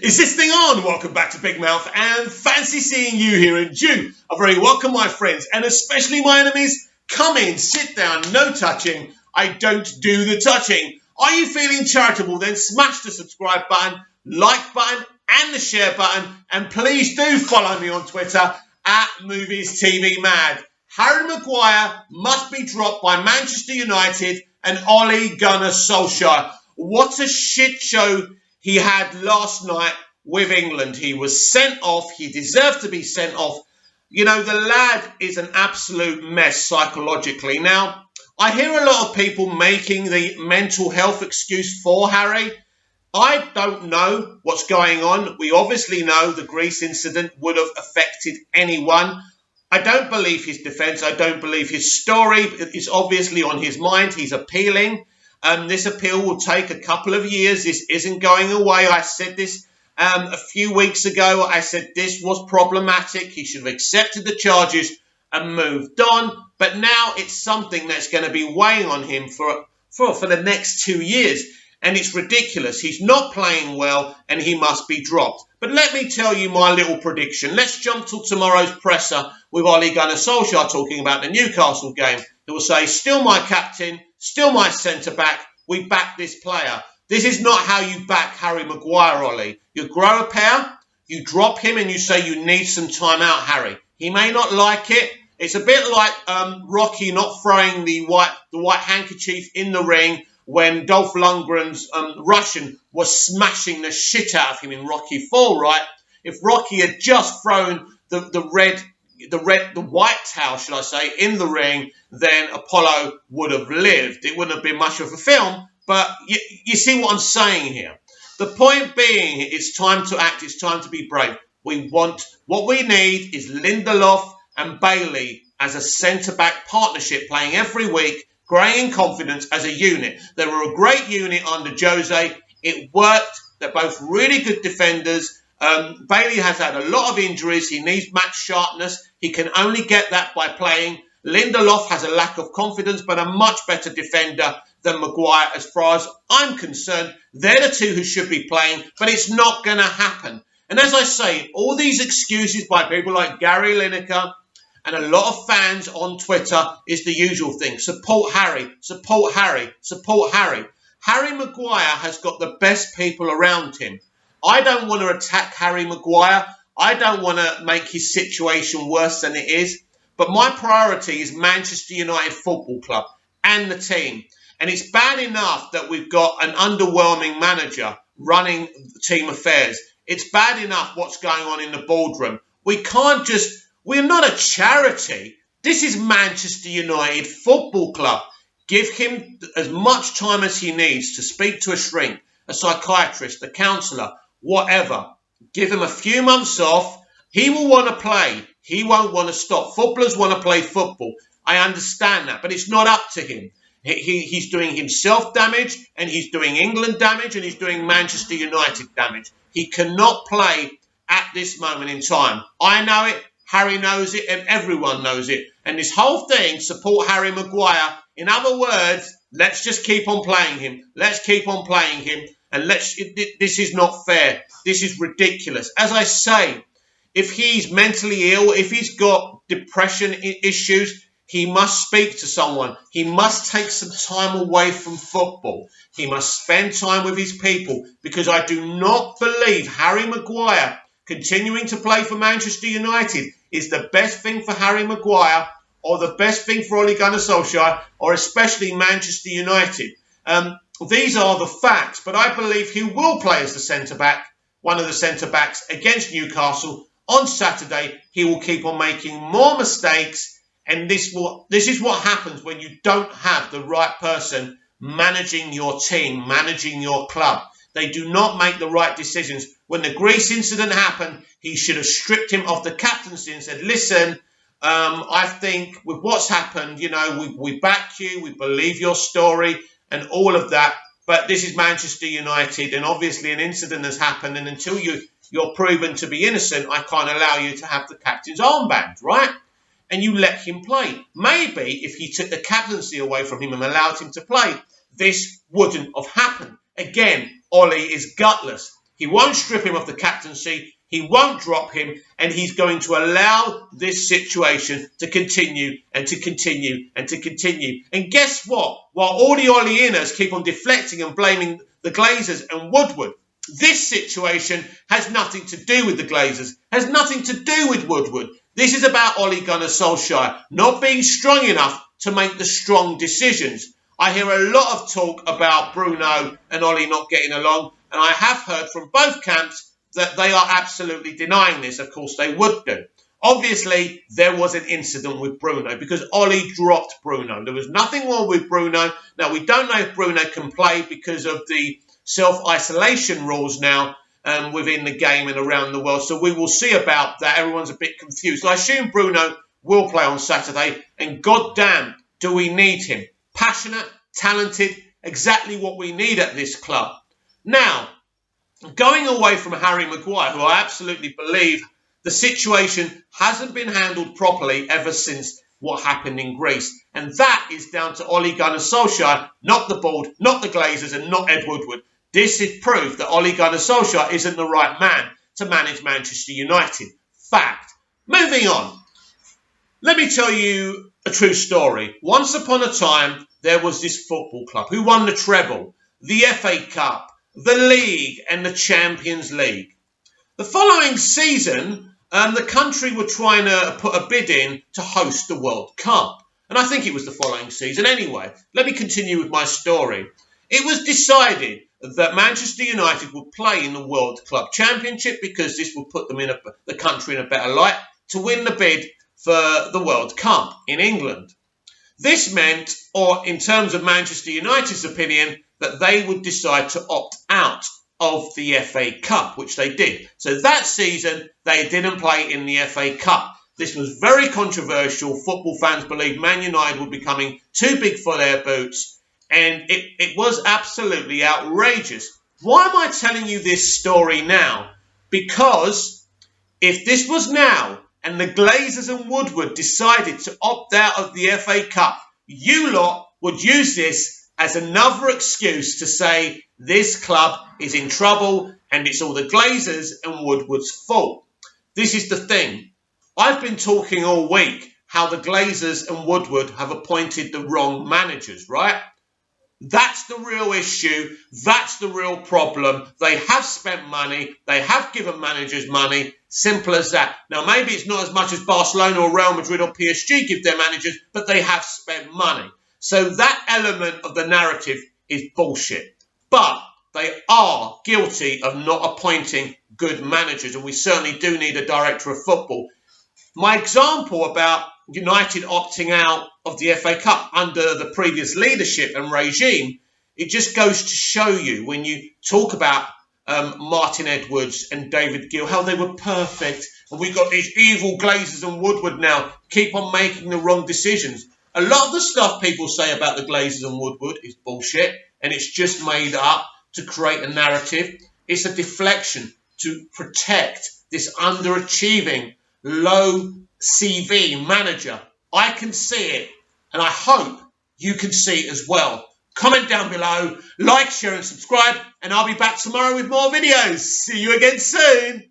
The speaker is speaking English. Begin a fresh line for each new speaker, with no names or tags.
Is this thing on? Welcome back to Big Mouth and fancy seeing you here in June. A very welcome, my friends, and especially my enemies. Come in, sit down, no touching. I don't do the touching. Are you feeling charitable? Then smash the subscribe button, like button, and the share button. And please do follow me on Twitter at Movies TV Mad. Harry Maguire must be dropped by Manchester United and Ole Gunnar Solskjaer. What a shit show he had last night with England. He was sent off. He deserved to be sent off. You know, the lad is an absolute mess psychologically. Now, I hear a lot of people making the mental health excuse for Harry. I don't know what's going on. We obviously know the Greece incident would have affected anyone. I don't believe his defence. I don't believe his story is obviously on his mind. He's appealing. This appeal will take a couple of years. This isn't going away. I said this a few weeks ago. I said this was problematic. He should have accepted the charges and moved on. But now it's something that's going to be weighing on him for the next 2 years. And it's ridiculous. He's not playing well and he must be dropped. But let me tell you my little prediction. Let's jump to tomorrow's presser with Ole Gunnar Solskjaer talking about the Newcastle game. He will say, still my captain, still my centre-back. We back this player. This is not how you back Harry Maguire, Ollie. You grow a pair, you drop him and you say you need some time out, Harry. He may not like it. It's a bit like Rocky not throwing the white handkerchief in the ring when Dolph Lundgren's Russian was smashing the shit out of him in Rocky 4, right? If Rocky had just thrown the white towel, should I say, in the ring, then Apollo would have lived. It wouldn't have been much of a film, but you see what I'm saying here. The point being, it's time to act, it's time to be brave. What we need is Lindelof and Bailey as a centre-back partnership playing every week, growing in confidence as a unit. They were a great unit under Jose. It worked. They're both really good defenders. Bailey has had a lot of injuries. He needs match sharpness. He can only get that by playing. Lindelof has a lack of confidence, but a much better defender than Maguire as far as I'm concerned. They're the two who should be playing, but it's not going to happen. And as I say, all these excuses by people like Gary Lineker and a lot of fans on Twitter is the usual thing. Support Harry, support Harry, support Harry. Harry Maguire has got the best people around him. I don't want to attack Harry Maguire. I don't want to make his situation worse than it is. But my priority is Manchester United Football Club and the team. And it's bad enough that we've got an underwhelming manager running team affairs. It's bad enough what's going on in the boardroom. We're not a charity. This is Manchester United Football Club. Give him as much time as he needs to speak to a shrink, a psychiatrist, a counsellor, whatever. Give him a few months off. He will want to play. He won't want to stop. Footballers want to play football. I understand that, but it's not up to him. He's doing himself damage, and he's doing England damage, and he's doing Manchester United damage. He cannot play at this moment in time. I know it. Harry knows it, and everyone knows it. And this whole thing, support Harry Maguire. In other words, let's just keep on playing him. Let's keep on playing him. And this is not fair. This is ridiculous. As I say, if he's mentally ill, if he's got depression issues, he must speak to someone. He must take some time away from football. He must spend time with his people, because I do not believe Harry Maguire continuing to play for Manchester United is the best thing for Harry Maguire or the best thing for Ole Gunnar Solskjaer or especially Manchester United. These are the facts, but I believe he will play as the centre-back, one of the centre-backs against Newcastle on Saturday. He will keep on making more mistakes, and this is what happens when you don't have the right person managing your team, managing your club. They do not make the right decisions. When the Greece incident happened, he should have stripped him of the captaincy and said, listen, I think with what's happened, we back you, we believe your story and all of that. But this is Manchester United, and obviously an incident has happened, and until you're proven to be innocent, I can't allow you to have the captain's armband, right? And you let him play. Maybe if he took the captaincy away from him and allowed him to play, this wouldn't have happened. Again, Ollie is gutless. He won't strip him of the captaincy. He won't drop him, and he's going to allow this situation to continue and to continue and to continue. And guess what? While all the Oleaners keep on deflecting and blaming the Glazers and Woodward, this situation has nothing to do with the Glazers, has nothing to do with Woodward. This is about Ole Gunnar Solskjaer not being strong enough to make the strong decisions. I hear a lot of talk about Bruno and Ole not getting along, and I have heard from both camps that they are absolutely denying this. Of course, they would do. Obviously, there was an incident with Bruno because Ole dropped Bruno. There was nothing wrong with Bruno. Now, we don't know if Bruno can play because of the self-isolation rules now within the game and around the world. So we will see about that. Everyone's a bit confused. So I assume Bruno will play on Saturday. And goddamn, do we need him? Passionate, talented, exactly what we need at this club. Now, going away from Harry Maguire, who I absolutely believe the situation hasn't been handled properly ever since what happened in Greece. And that is down to Ole Gunnar Solskjaer, not the board, not the Glazers, and not Ed Woodward. This is proof that Ole Gunnar Solskjaer isn't the right man to manage Manchester United. Fact. Moving on. Let me tell you a true story. Once upon a time, there was this football club who won the treble, the FA Cup, the League, and the Champions League. The following season, the country were trying to put a bid in to host the World Cup. And I think it was the following season anyway. Let me continue with my story. It was decided that Manchester United would play in the World Club Championship because this would put them in the country in a better light to win the bid for the World Cup in England. This meant, or in terms of Manchester United's opinion, that they would decide to opt out of the FA Cup, which they did. So that season, they didn't play in the FA Cup. This was very controversial. Football fans believed Man United were becoming too big for their boots, and it was absolutely outrageous. Why am I telling you this story now? Because if this was now, and the Glazers and Woodward decided to opt out of the FA Cup, you lot would use this as another excuse to say this club is in trouble and it's all the Glazers and Woodward's fault. This is the thing. I've been talking all week how the Glazers and Woodward have appointed the wrong managers, right? That's the real issue. That's the real problem. They have spent money. They have given managers money. Simple as that. Now, maybe it's not as much as Barcelona or Real Madrid or PSG give their managers, but they have spent money. So that element of the narrative is bullshit. But they are guilty of not appointing good managers, and we certainly do need a director of football. My example about United opting out of the FA Cup under the previous leadership and regime, it just goes to show you when you talk about Martin Edwards and David Gill, how they were perfect. And we got these evil Glazers and Woodward now keep on making the wrong decisions. A lot of the stuff people say about the Glazers and Woodward is bullshit, and it's just made up to create a narrative. It's a deflection to protect this underachieving, low CV manager. I can see it, and I hope you can see it as well. Comment down below, like, share and subscribe, and I'll be back tomorrow with more videos. See you again soon.